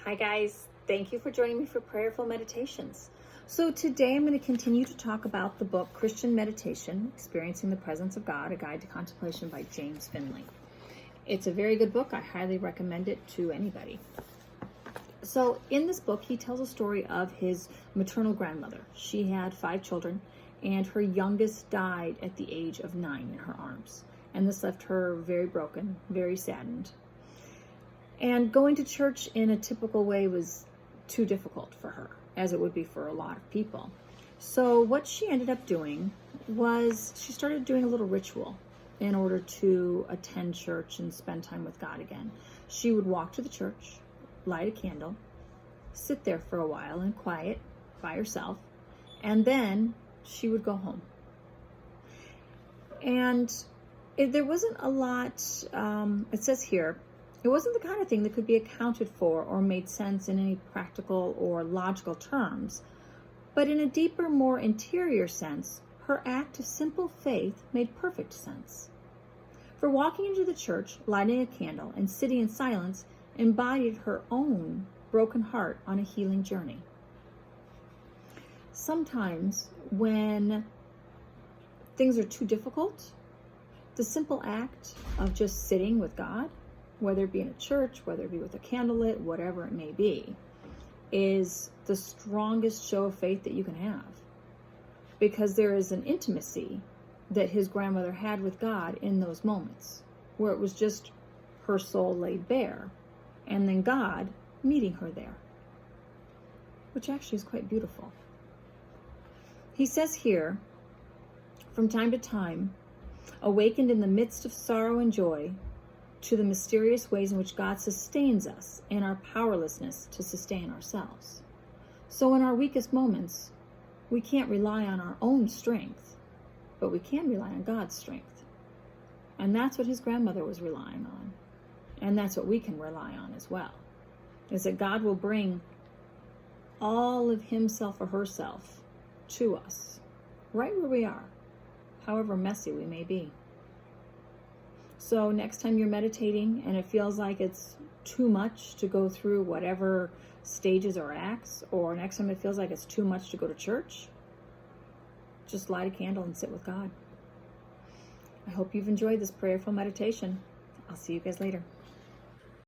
Hi guys, thank you for joining me for Prayerful Meditations. So today I'm going to continue to talk about the book Christian Meditation, Experiencing the Presence of God, A Guide to Contemplation by James Finley. It's a very good book. I highly recommend it to anybody. So in this book, he tells a story of his maternal grandmother. She had 5 children, and her youngest died at the age of 9 in her arms. And this left her very broken, very saddened. And going to church in a typical way was too difficult for her, as it would be for a lot of people. So what she ended up doing was she started doing a little ritual in order to attend church and spend time with God again. She would walk to the church, light a candle, sit there for a while in quiet by herself, and then she would go home. And there wasn't a lot, it says here, it wasn't the kind of thing that could be accounted for or made sense in any practical or logical terms, but in a deeper, more interior sense, her act of simple faith made perfect sense. For walking into the church, lighting a candle, and sitting in silence embodied her own broken heart on a healing journey. Sometimes when things are too difficult, the simple act of just sitting with God, whether it be in a church, whether it be with a candle lit, whatever it may be, is the strongest show of faith that you can have. Because there is an intimacy that his grandmother had with God in those moments, where it was just her soul laid bare, and then God meeting her there, which actually is quite beautiful. He says here, from time to time, awakened in the midst of sorrow and joy, to the mysterious ways in which God sustains us and our powerlessness to sustain ourselves. So in our weakest moments, we can't rely on our own strength, but we can rely on God's strength. And that's what his grandmother was relying on. And that's what we can rely on as well, is that God will bring all of himself or herself to us, right where we are, however messy we may be. So next time you're meditating and it feels like it's too much to go through whatever stages or acts, or next time it feels like it's too much to go to church, just light a candle and sit with God. I hope you've enjoyed this prayerful meditation. I'll see you guys later.